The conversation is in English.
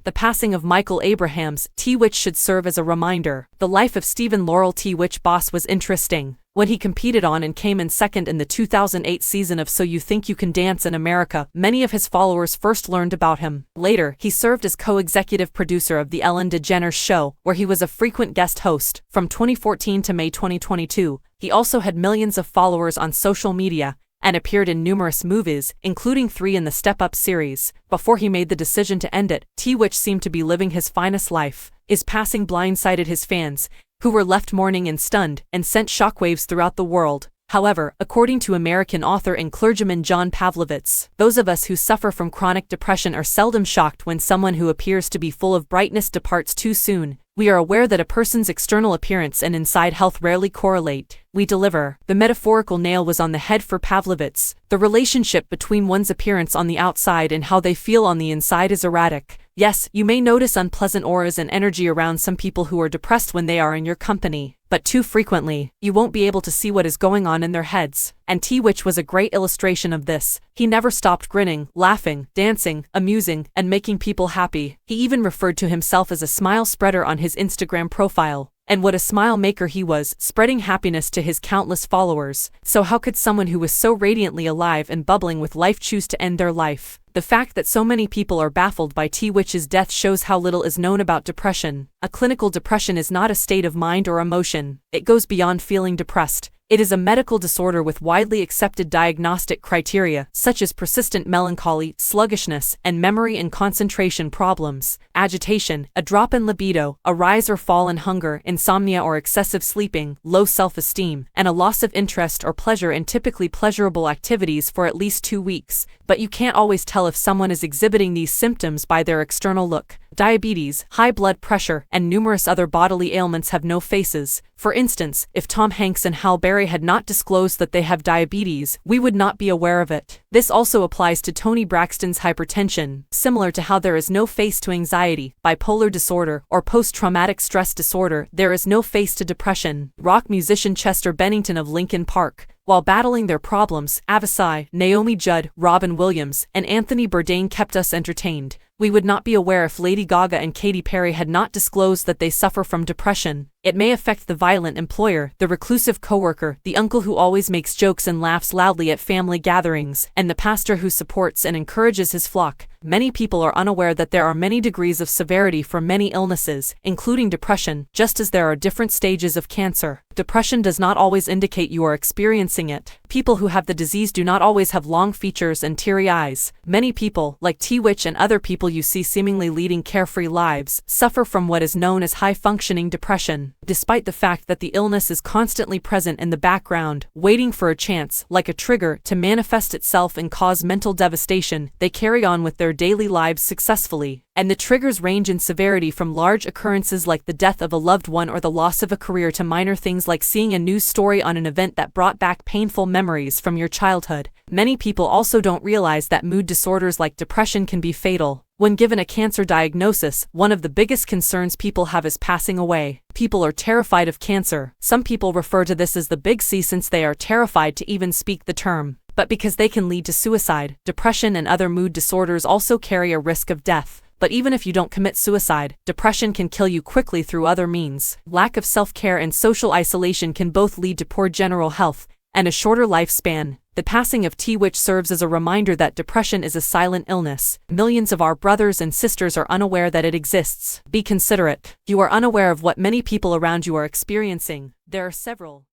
The passing of Michael Abrahams, tWitch should serve as a reminder. The life of Stephen Laurel, tWitch boss, was interesting. When he competed on and came in second in the 2008 season of So You Think You Can Dance in America, many of his followers first learned about him. Later, he served as co-executive producer of The Ellen DeGeneres Show, where he was a frequent guest host. From 2014 to May 2022, he also had millions of followers on social media and appeared in numerous movies, including 3 in the Step Up series. Before he made the decision to end it, tWitch seemed to be living his finest life. His passing blindsided his fans, who were left mourning and stunned, and sent shockwaves throughout the world. However, according to American author and clergyman John Pavlovitz, those of us who suffer from chronic depression are seldom shocked when someone who appears to be full of brightness departs too soon. We are aware that a person's external appearance and inside health rarely correlate. We deliver. The metaphorical nail was on the head for Pavlovitz. The relationship between one's appearance on the outside and how they feel on the inside is erratic. Yes, you may notice unpleasant auras and energy around some people who are depressed when they are in your company, but too frequently, you won't be able to see what is going on in their heads. And tWitch was a great illustration of this. He never stopped grinning, laughing, dancing, amusing, and making people happy. He even referred to himself as a smile spreader on his Instagram profile. And what a smile maker he was, spreading happiness to his countless followers. So how could someone who was so radiantly alive and bubbling with life choose to end their life? The fact that so many people are baffled by tWitch's death shows how little is known about depression. A clinical depression is not a state of mind or emotion. It goes beyond feeling depressed. It is a medical disorder with widely accepted diagnostic criteria, such as persistent melancholy, sluggishness, and memory and concentration problems, agitation, a drop in libido, a rise or fall in hunger, insomnia or excessive sleeping, low self-esteem, and a loss of interest or pleasure in typically pleasurable activities for at least 2 weeks. But you can't always tell if someone is exhibiting these symptoms by their external look. Diabetes, high blood pressure, and numerous other bodily ailments have no faces. For instance, if Tom Hanks and Halle Berry had not disclosed that they have diabetes, we would not be aware of it. This also applies to Toni Braxton's hypertension, similar to how there is no face to anxiety, bipolar disorder, or post-traumatic stress disorder. There is no face to depression. Rock musician Chester Bennington of Linkin Park, while battling their problems, Avicii, Naomi Judd, Robin Williams, and Anthony Bourdain kept us entertained. We would not be aware if Lady Gaga and Katy Perry had not disclosed that they suffer from depression. It may affect the violent employer, the reclusive coworker, the uncle who always makes jokes and laughs loudly at family gatherings, and the pastor who supports and encourages his flock. Many people are unaware that there are many degrees of severity for many illnesses, including depression, just as there are different stages of cancer. Depression does not always indicate you are experiencing it. People who have the disease do not always have long features and teary eyes. Many people, like tWitch and other people you see seemingly leading carefree lives, suffer from what is known as high-functioning depression. Despite the fact that the illness is constantly present in the background, waiting for a chance, like a trigger, to manifest itself and cause mental devastation, they carry on with their daily lives successfully. And the triggers range in severity from large occurrences like the death of a loved one or the loss of a career to minor things like seeing a news story on an event that brought back painful memories from your childhood. Many people also don't realize that mood disorders like depression can be fatal. When given a cancer diagnosis, one of the biggest concerns people have is passing away. People are terrified of cancer. Some people refer to this as the big C since they are terrified to even speak the term. But because they can lead to suicide, depression and other mood disorders also carry a risk of death. But even if you don't commit suicide, depression can kill you quickly through other means. Lack of self-care and social isolation can both lead to poor general health and a shorter lifespan. The passing of tWitch serves as a reminder that depression is a silent illness. Millions of our brothers and sisters are unaware that it exists. Be considerate. You are unaware of what many people around you are experiencing. There are several